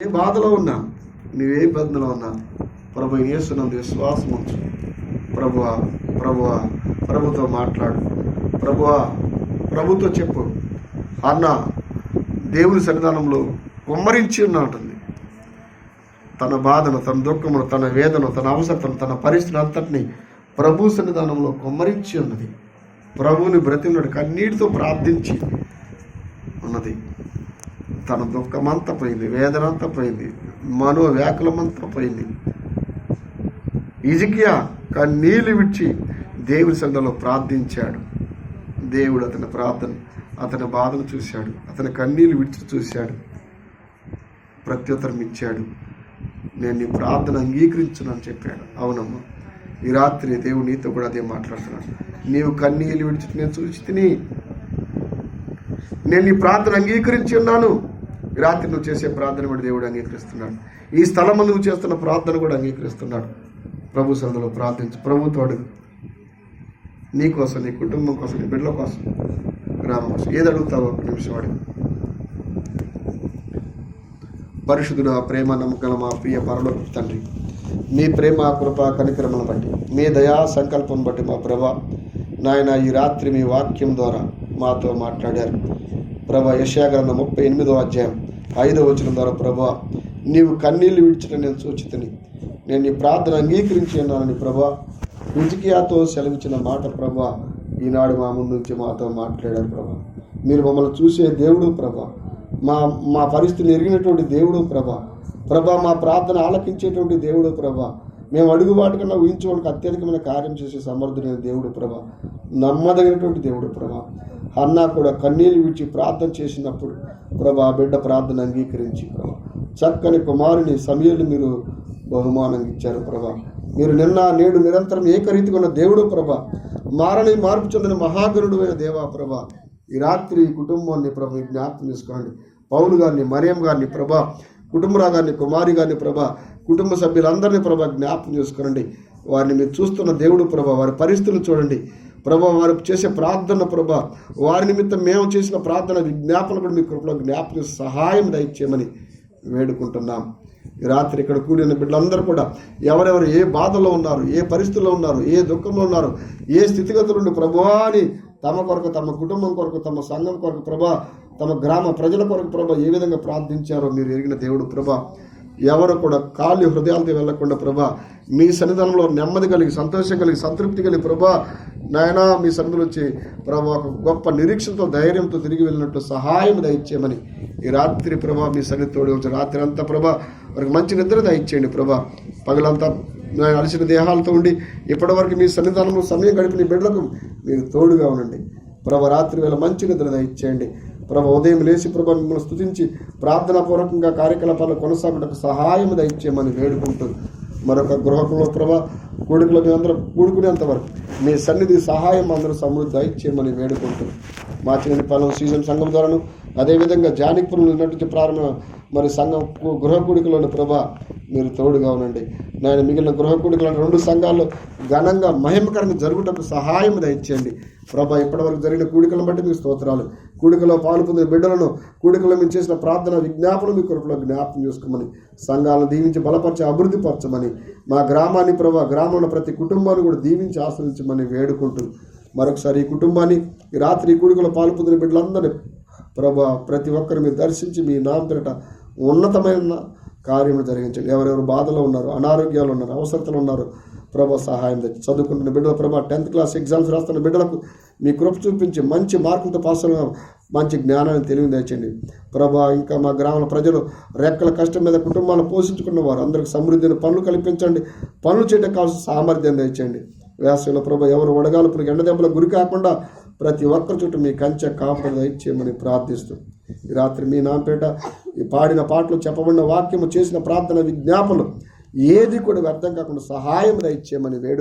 ఏ బాధలో ఉన్నా, నువ్వే ఇబ్బందిలో ఉన్నా, ప్రభు యేసునందు విశ్వాసం ఉంచు. ప్రభువా ప్రభువా ప్రభుతో మాట్లాడు. ప్రభుతో చెప్పు. అన్న దేవుని సన్నిధానంలో కుమ్మరించి ఉన్నటుంది. తన బాధను, తన దుఃఖమును, తన వేదను, తన అవసరతను, తన పరిస్థితిని అంతటిని ప్రభు సన్నిధానంలో కుమ్మరించి ఉన్నది. ప్రభువుని బ్రతిమలాడి కన్నీటితో ప్రార్థించి ఉన్నది. తన దుఃఖమంతా పోయింది, వేదనంతా పోయింది, మనోవ్యాకులమంతా పోయింది. హిజ్కియా కన్నీళ్ళు విడిచి దేవుని సన్నిధిలో ప్రార్థించాడు. దేవుడు అతని ప్రార్థన, అతని బాధను చూశాడు, అతని కన్నీళ్ళు విడిచి చూశాడు, ప్రత్యుత్తరం ఇచ్చాడు. నేను నీ ప్రార్థన అంగీకరించునని చెప్పాడు. అవునమ్మా, ఈ రాత్రి దేవుడు నీతో కూడా అదే మాట్లాడుతున్నాడు. నీవు కన్నీళ్ళు విడిచి నేను చూసి తిని, నేను నీ ప్రార్థన అంగీకరించి ఉన్నాను. ఈ రాత్రి నువ్వు చేసే ప్రార్థన కూడా దేవుడు అంగీకరిస్తున్నాడు. ఈ స్థలం నువ్వు చేస్తున్న ప్రార్థన కూడా అంగీకరిస్తున్నాడు. ప్రభు సన్నిధిలో ప్రార్థించు, ప్రభుతో అడుగు. నీ కోసం, నీ కుటుంబం కోసం, నీ బిడ్డల కోసం, గ్రామం కోసం ఏది అడుగుతావో ఒక నిమిషం అడుగు. పరిశుద్ధుడు, ప్రేమ నమ్మకం మా ప్రియ పరలోక తండ్రి, మీ ప్రేమ కృప కనికరమను బట్టి, మీ దయా సంకల్పం బట్టి మా ప్రభా నాయన ఈ రాత్రి మీ వాక్యం ద్వారా మాతో మాట్లాడారు. ప్రభా యెషయా గ్రంథం 38వ అధ్యాయం 5వ వచనం ద్వారా ప్రభా నీవు కన్నీళ్లు విడిచడం నేను సూచితని, నేను నీ ప్రార్థన అంగీకరించి ఉన్నానని ప్రభా హిజ్కియాతో సెలవిచ్చిన మాట ప్రభా ఈనాడు మా ముందు నుంచి మాతో మాట్లాడారు. ప్రభా మీరు మమ్మల్ని చూసే దేవుడు ప్రభా, మా పరిస్థితిని ఎరిగినటువంటి దేవుడు ప్రభా మా ప్రార్థన ఆలకించేటువంటి దేవుడు ప్రభా, మేము అడుగు వాటికన్నా ఊహించుకోవడానికి అత్యధికమైన కార్యం చేసే సమర్థుడైన దేవుడు ప్రభా, నమ్మదగినటువంటి దేవుడు ప్రభా. అన్నా కూడా కన్నీళ్ళు విడిచి ప్రార్థన చేసినప్పుడు ప్రభా బిడ్డ ప్రార్థన అంగీకరించి ప్రభా చక్కని కుమారుని సమయాలు మీరు బహుమానంగా ఇచ్చారు ప్రభా. మీరు నిన్న నేడు నిరంతరం ఏకరీతిగా ఉన్న దేవుడు ప్రభా, మారని మార్పు చెందిన మహాగరుడు అయిన దేవా ప్రభా. ఈ రాత్రి ఈ కుటుంబాన్ని ప్రభా జ్ఞాపకం చేసుకోండి. పౌలు గారిని, మరియం గారిని ప్రభా, కుటుంబరావు గారిని, కుమారి గారిని ప్రభా, కుటుంబ సభ్యులందరినీ ప్రభా జ్ఞాపకం చేసుకోండి. వారిని మీరు చూస్తున్న దేవుడు ప్రభా, వారి పరిస్థితులు చూడండి ప్రభా, వారు చేసే ప్రార్థన ప్రభా, వారి నిమిత్తం మేము చేసిన ప్రార్థన విజ్ఞాపన కూడా మీ కృపలో జ్ఞాపకం సహాయం దయచేయమని వేడుకుంటున్నాం. ఈ రాత్రి ఇక్కడ కూడిన బిడ్డలందరూ కూడా ఎవరెవరు ఏ బాధలో ఉన్నారు, ఏ పరిస్థితుల్లో ఉన్నారు, ఏ దుఃఖంలో ఉన్నారు, ఏ స్థితిగతులు ఉండి ప్రభువా అని తమ కొరకు, తమ కుటుంబం కొరకు, తమ సంఘం కొరకు ప్రభా, తమ గ్రామ ప్రజల కొరకు ప్రభా ఏ విధంగా ప్రార్థించారో మీరు ఎరిగిన దేవుడు ప్రభా. ఎవరు కూడా ఖాళీ హృదయాలతో వెళ్లకుండా ప్రభా మీ సన్నిధానంలో నెమ్మది కలిగి, సంతోషం కలిగి, సంతృప్తి కలిగి ప్రభా నాయనా మీ సన్నిధిలో వచ్చి ప్రభా ఒక గొప్ప నిరీక్షణతో, ధైర్యంతో తిరిగి వెళ్ళినట్టు సహాయం దయచేయమని ఈ రాత్రి ప్రభా మీ సన్నిధి తోడి వచ్చి రాత్రి అంతా ప్రభా వారికి మంచి నిద్ర దయచేయండి ప్రభా. పగలంతా అలసిన దేహాలతో ఉండి ఇప్పటివరకు మీ సన్నిధానంలో సమయం గడిపిన బిడ్డలకు మీరు తోడుగా ఉండండి ప్రభా. రాత్రి వేళ మంచి నిద్ర దయచేయండి ప్రభా. ఉదయం లేచి ప్రభా మిమ్మల్ని స్తుతించి ప్రార్థనాపూర్వకంగా కార్యకలాపాలు కొనసాగడానికి సహాయం దయచేయమని వేడుకుంటూ మరొక గృహంలో ప్రభా కొడుకులు మేమందరం కూడుకునేంత వరకు మీ సన్నిధి సహాయం అందరూ సమృద్ధి దయచేయమని వేడుకుంటూ మా చిన్న పాలెం సీజన్ సంఘం ద్వారాను అదేవిధంగా జానిక్పురం ఉన్నట్టు ప్రారంభ మరి సంఘం గృహ కూడికలోని ప్రభా మీరు తోడుగా ఉండండి నేను. మిగిలిన గృహ కూడికలను 2 సంఘాల్లో ఘనంగా మహిమకరంగా జరుగుటకు సహాయం దయచేయండి ప్రభా. ఇప్పటివరకు జరిగిన కూడికలను బట్టి మీకు స్తోత్రాలు. కూడికలో పాలు పొందిన బిడ్డలను, కూడికలో మేము చేసిన ప్రార్థన విజ్ఞాపన మీ కృపలో జ్ఞాపకం చేసుకోమని, సంఘాలను దీవించి బలపరిచి అభివృద్ధి పరచమని, మా గ్రామాన్ని ప్రభా, గ్రామంలో ప్రతి కుటుంబాన్ని కూడా దీవించి ఆశ్రయించమని వేడుకుంటూ మరొకసారి ఈ కుటుంబాన్ని ఈ రాత్రి ఈ కూడికలో పాలు పొందిన బిడ్డలందరినీ ప్రభా ప్రతి ఒక్కరు మీరు దర్శించి మీ నామ పేరిట ఉన్నతమైన కార్యములు జరిగించండి. ఎవరెవరు బాధలో ఉన్నారు, అనారోగ్యాలు ఉన్నారు, అవసరతలు ఉన్నారు ప్రభా సహాయం తెచ్చి చదువుకుంటున్న బిడ్డలు ప్రభా 10th క్లాస్ ఎగ్జామ్స్ రాస్తున్న బిడ్డలకు మీ కృప చూపించి మంచి మార్కులతో పాస్ మంచి జ్ఞానాన్ని తెలివి తెచ్చండి ప్రభా. ఇంకా మా గ్రామాల ప్రజలు రెక్కల కష్టం మీద కుటుంబాలను పోషించుకున్న వారు అందరికి సమృద్ధిని పనులు కల్పించండి. పనులు చేయడానికి కావాల్సిన సామర్థ్యం తెచ్చండి. వేసవిలో ప్రభా ఎవరు వడగాల్పులు ఎండ దెబ్బలకు గురి కాకుండా ప్రతి ఒక్కరి చుట్టూ మీ కంచె కాపుదల దయచేయమని ప్రార్థిస్తూ ఈ రాత్రి మీ నాంపేట ఈ పాడిన పాటలు, చెప్పబడిన వాక్యము, చేసిన ప్రార్థన విజ్ఞాపనలు ఏది కూడా వ్యర్థం కాకుండా సహాయం దయచేయమని వేడుకు